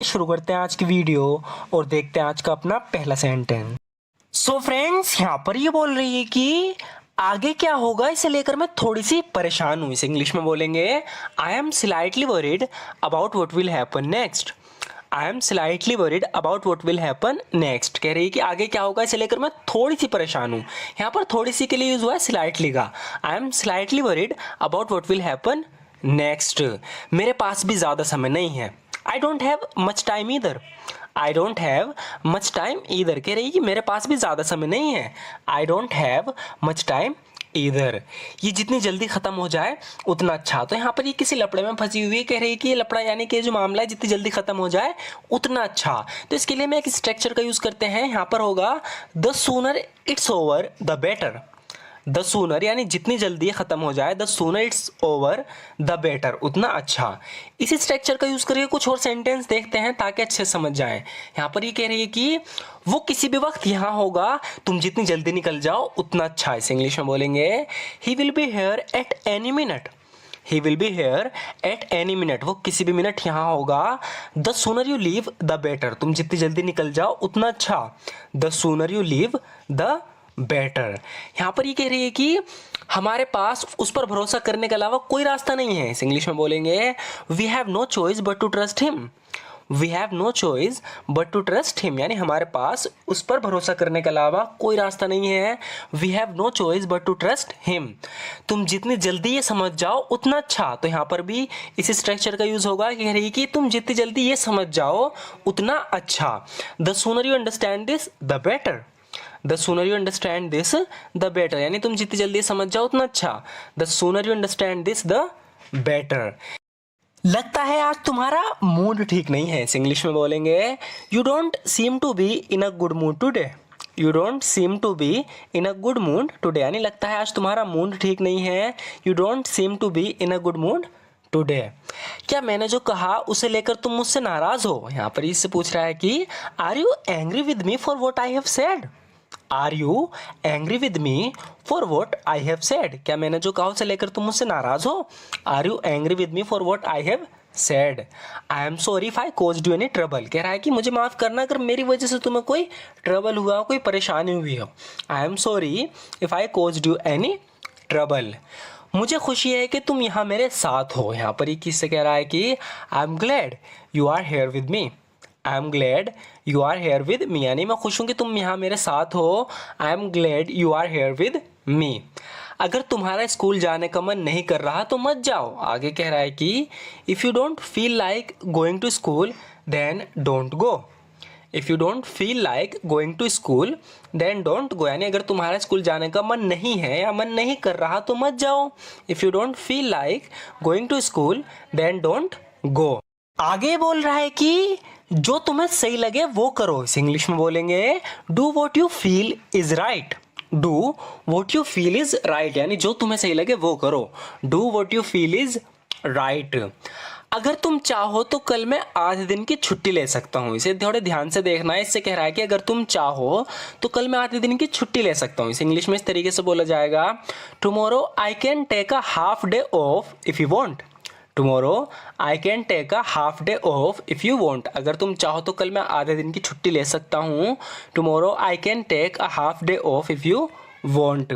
शुरू करते हैं आज की वीडियो और देखते हैं आज का अपना पहला सेंटेंस। सो फ्रेंड्स, यहाँ पर ये बोल रही है कि आगे क्या होगा इसे लेकर मैं थोड़ी सी परेशान हूँ। इसे इंग्लिश में बोलेंगे I am slightly worried about what will happen next. I am slightly worried about what will happen next. कह रही है कि आगे क्या होगा इसे लेकर मैं थोड़ी सी परेशान हूँ। यहाँ पर थोड़ी सी के लिए यूज हुआ है स्लाइटली का। I am slightly worried about what will happen next. मेरे पास भी ज़्यादा समय नहीं है। I don't have much time either. I don't have much time either. कह रही कि मेरे पास भी ज़्यादा समय नहीं है। I don't have much time either. ये जितनी जल्दी ख़त्म हो जाए उतना अच्छा। तो यहाँ पर ये किसी लफड़े में फंसी हुई है। कह रही है कि ये लफड़ा यानी कि जो मामला है जितनी जल्दी ख़त्म हो जाए उतना अच्छा। तो इसके लिए मैं एक स्ट्रक्चर का यूज़ करते हैं। यहाँ पर होगा the sooner it's over the better. The sooner यानी जितनी जल्दी ख़त्म हो जाए, the sooner it's over the better, उतना अच्छा। इसी स्ट्रक्चर का यूज़ करके कुछ और सेंटेंस देखते हैं ताकि अच्छे समझ जाएं। यहाँ पर ये कह रही है कि वो किसी भी वक्त यहाँ होगा, तुम जितनी जल्दी निकल जाओ उतना अच्छा। इसे इंग्लिश में बोलेंगे he will be here at any minute. He will be here at any minute. वो किसी भी मिनट यहाँ होगा। The sooner you leave the better. तुम जितनी जल्दी निकल जाओ उतना अच्छा। The sooner you leave the better. यहाँ पर ये कह रही है कि हमारे पास उस पर भरोसा करने के अलावा कोई रास्ता नहीं है। इस इंग्लिश में बोलेंगे we have no choice but to trust him. We have no choice but to trust him यानी हमारे पास उस पर भरोसा करने के अलावा कोई रास्ता नहीं है। We have no choice but to trust him. तुम जितनी जल्दी ये समझ जाओ उतना अच्छा। तो यहाँ पर भी इसी स्ट्रक्चर का यूज होगा। कह रही कि तुम जितनी जल्दी ये समझ जाओ उतना अच्छा। The sooner you understand this the better. The sooner you understand this the better यानी तुम जितनी जल्दी समझ जाओ उतना अच्छा। The sooner you understand this the better. लगता है आज तुम्हारा मूड ठीक नहीं है। इस इंग्लिश में बोलेंगे you don't seem to be in a good mood today. You don't seem to be in a good mood today यानी लगता है आज तुम्हारा मूड ठीक नहीं है। You don't seem to be in a good mood today. क्या मैंने जो कहा उसे लेकर तुम मुझसे नाराज हो। यहाँ पर इससे पूछ रहा है कि are you angry with me for what I have said. Are you angry with me for what I have said. क्या मैंने जो कहा उसे लेकर तुम मुझसे नाराज हो। Are you angry with me for what I have said. I am sorry if I caused you any trouble. कह रहा है कि मुझे माफ़ करना अगर मेरी वजह से तुम्हें कोई ट्रबल हुआ, कोई परेशानी हुई हो। I am sorry if I caused you any trouble. मुझे खुशी है कि तुम यहाँ मेरे साथ हो। यहाँ पर ये किससे कह रहा है कि I am glad you are here with me. I am glad you are here with me यानी मैं खुश हूँ कि तुम यहाँ मेरे साथ हो। I am glad you are here with me. अगर तुम्हारा स्कूल जाने का मन नहीं कर रहा तो मत जाओ। आगे कह रहा है कि if you don't feel like going to school then don't go. If you don't feel like going to school then don't go यानी अगर तुम्हारा स्कूल जाने का मन नहीं है या मन नहीं कर रहा तो मत जाओ। If you don't feel like going to school then don't go. आगे बोल रहा है कि जो तुम्हें सही लगे वो करो। इस इंग्लिश में बोलेंगे do what you feel is right. Do what you feel is right यानी जो तुम्हें सही लगे वो करो। Do what you feel is right. अगर तुम चाहो तो कल मैं आधे दिन की छुट्टी ले सकता हूँ। इसे थोड़े ध्यान से देखना है। इससे कह रहा है कि अगर तुम चाहो तो कल मैं आधे दिन की छुट्टी ले सकता हूँ। इसे इंग्लिश में इस तरीके से बोला जाएगा tomorrow I can take a half day off if you want. Tomorrow I can take a half day off if you want. अगर तुम चाहो तो कल मैं आधे दिन की छुट्टी ले सकता हूँ। Tomorrow I can take a half day off if you want.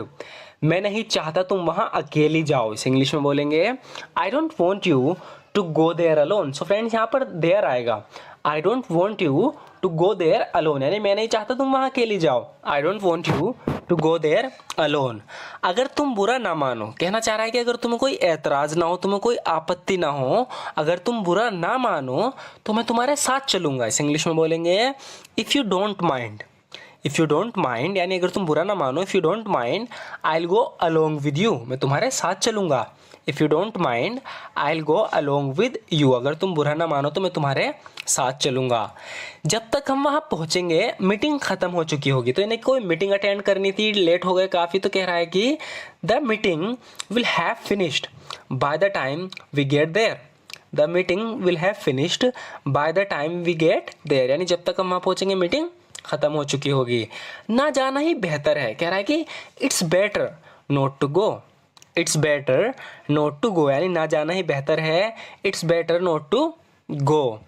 मैं नहीं चाहता तुम वहाँ अकेली जाओ। इस इंग्लिश में बोलेंगे I don't want you to go there alone. So friends यहाँ पर देयर आएगा। I don't want you to go there alone यानी मैं नहीं चाहता तुम वहाँ अकेली जाओ। I don't want you to go there alone. अगर तुम बुरा ना मानो, कहना चाह रहा है कि अगर तुम्हें कोई एतराज़ ना हो, तुम्हें कोई आपत्ति ना हो, अगर तुम बुरा ना मानो तो मैं तुम्हारे साथ चलूँगा। इस इंग्लिश में बोलेंगे if you don't mind. If you don't mind यानी अगर तुम बुरा ना मानो, if you don't mind I will go along with you. मैं तुम्हारे साथ चलूँगा। If you don't mind I will go along with you. अगर तुम बुरा ना मानो तो मैं तुम्हारे साथ चलूँगा। जब तक हम वहाँ पहुँचेंगे मीटिंग ख़त्म हो चुकी होगी। तो इन्हें कोई मीटिंग अटेंड करनी थी, लेट हो गए काफ़ी। तो कह रहा है कि the meeting will have finished by the time we get there. The meeting will have finished by the time we get there यानी जब तक हम वहाँ पहुँचेंगे मीटिंग ख़त्म हो चुकी होगी। ना जाना ही बेहतर है। कह रहा है कि it's better not to go. It's better not to go यानी ना जाना ही बेहतर है। It's better not to go.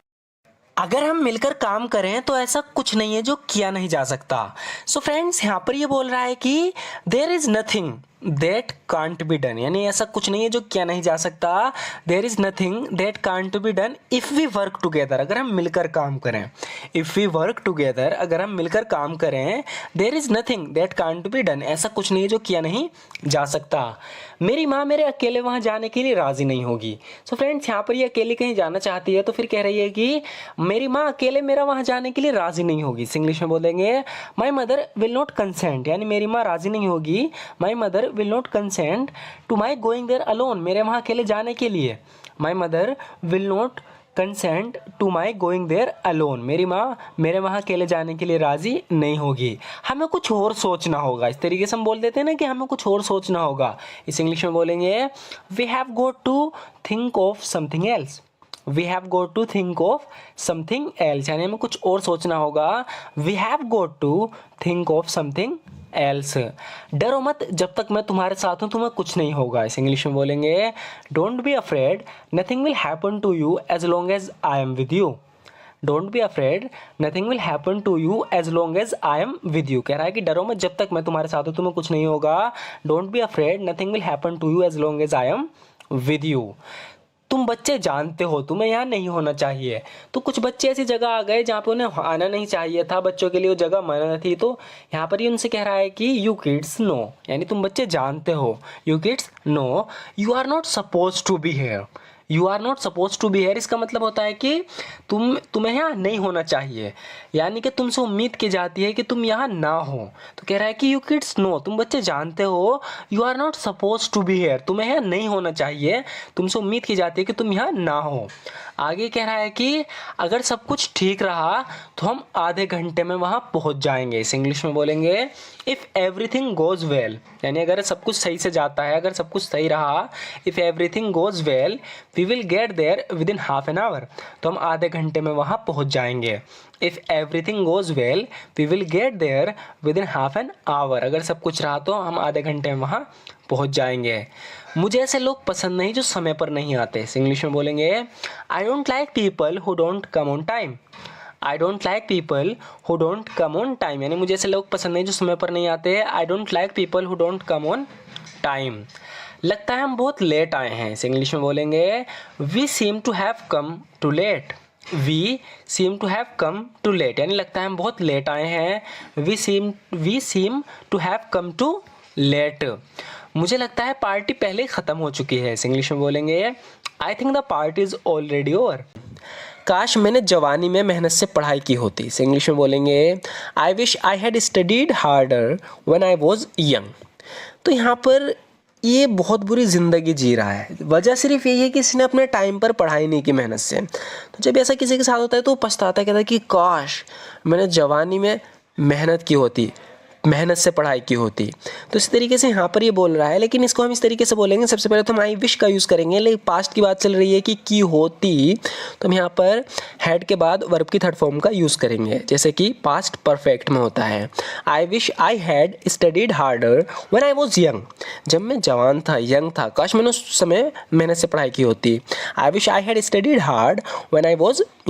अगर हम मिलकर काम करें तो ऐसा कुछ नहीं है जो किया नहीं जा सकता। सो फ्रेंड्स, यहाँ पर ये बोल रहा है कि there is nothing that can't be done, यानी ऐसा कुछ नहीं है जो किया नहीं जा सकता। There is nothing that can't be done if we work together, अगर हम मिलकर काम करें। इफ वी वर्क टुगेदर, अगर हम मिलकर काम करें। There is nothing that can't be done, ऐसा कुछ नहीं है जो किया नहीं जा सकता। मेरी माँ मेरे अकेले वहाँ जाने के लिए राज़ी नहीं होगी। सो फ्रेंड्स, यहाँ पर ये अकेले कहीं जाना चाहती है तो फिर कह रही है कि मेरी माँ अकेले मेरा वहाँ जाने के लिए राज़ी नहीं होगी। इंग्लिश में बोलेंगे my mother will not consent, यानी मेरी माँ राज़ी नहीं होगी। My mother will not consent to my going there alone, मेरे वहाँ अकेले जाने के लिए। My mother will not consent to my going there alone, मेरी माँ मेरे वहाँ अकेले जाने के लिए राज़ी नहीं होगी। हमें कुछ और सोचना होगा, इस तरीके से हम बोल देते हैं ना कि हमें कुछ और सोचना होगा। इस इंग्लिश में बोलेंगे we have got to think of something else. We have got to think of something else, यानी हमें कुछ और सोचना होगा। We have got to think of something else. डरो मत, जब तक मैं तुम्हारे साथ हूँ तुम्हें कुछ नहीं होगा। इस इंग्लिश में बोलेंगे don't be afraid, nothing will happen to you as long as I am with you. Don't be afraid, nothing will happen to you as long as I am with you. कह रहा है कि डरो मत, जब तक मैं तुम्हारे साथ हूँ तुम्हें कुछ नहीं होगा। Don't be afraid, nothing will happen to you as long as I am with you. तुम बच्चे जानते हो तुम्हें यहाँ नहीं होना चाहिए। तो कुछ बच्चे ऐसी जगह आ गए जहाँ पे उन्हें आना नहीं चाहिए था, बच्चों के लिए वो जगह मना थी। तो यहाँ पर ही उनसे कह रहा है कि यू किड्स नो, यानी तुम बच्चे जानते हो। You kids know you are not suppose to be here. You are not suppose to be here, इसका मतलब होता है कि तुम्हें यहाँ नहीं होना चाहिए, यानी कि तुमसे उम्मीद की जाती है कि तुम यहाँ ना हो। तो कह रहा है कि यू किड्स नो, तुम बच्चे जानते हो। You are not suppose to be here, तुम्हें यहाँ नहीं होना चाहिए, तुमसे उम्मीद की जाती है कि तुम यहाँ ना हो। आगे कह रहा है कि अगर सब कुछ ठीक रहा तो हम आधे घंटे में वहाँ पहुँच जाएंगे। इस इंग्लिश में बोलेंगे इफ़ एवरीथिंग गोज़ वेल, यानी अगर सब कुछ सही से जाता है, अगर सब कुछ सही रहा। If everything goes well we will get there within half an hour, तो हम आधे घंटे में वहाँ पहुँच जाएंगे। If everything goes well we will get there within half an hour, अगर सब कुछ रहा तो हम आधे घंटे में वहाँ पहुँच जाएंगे। मुझे ऐसे लोग पसंद नहीं जो समय पर नहीं आते। इंग्लिश में बोलेंगे I don't like people who don't come on time. I don't like people who don't come on time, यानी मुझे ऐसे लोग पसंद नहीं जो समय पर नहीं आते। I don't like people who don't come on time. लगता है हम बहुत लेट आए हैं। इस इंग्लिश में बोलेंगे we seem to have come too late. We seem to have come too late, यानी लगता है हम बहुत लेट आए हैं। We seem to have come too late. मुझे लगता है पार्टी पहले ही ख़त्म हो चुकी है। इस इंग्लिश में बोलेंगे I think the party is already over. काश मैंने जवानी में मेहनत से पढ़ाई की होती। इस इंग्लिश में बोलेंगे I wish I had studied harder when I was young. तो यहाँ पर ये बहुत बुरी ज़िंदगी जी रहा है, वजह सिर्फ यही है कि इसने अपने टाइम पर पढ़ाई नहीं की मेहनत से। तो जब ऐसा किसी के साथ होता है तो वो पछताता है, कहता है कि काश मैंने जवानी में मेहनत की होती, मेहनत से पढ़ाई की होती। तो इस तरीके से यहाँ पर ये बोल रहा है, लेकिन इसको हम इस तरीके से बोलेंगे। सबसे पहले तो हम आई विश का यूज़ करेंगे, लेकिन पास्ट की बात चल रही है कि की होती, तो हम यहाँ पर हैड के बाद वर्ब की थर्ड फॉर्म का यूज़ करेंगे, जैसे कि पास्ट परफेक्ट में होता है। I wish I had studied harder when I was young. जब मैं जवान था, यंग था, काश मैंने उस समय मेहनत से पढ़ाई की होती। I wish I had studied hard when I was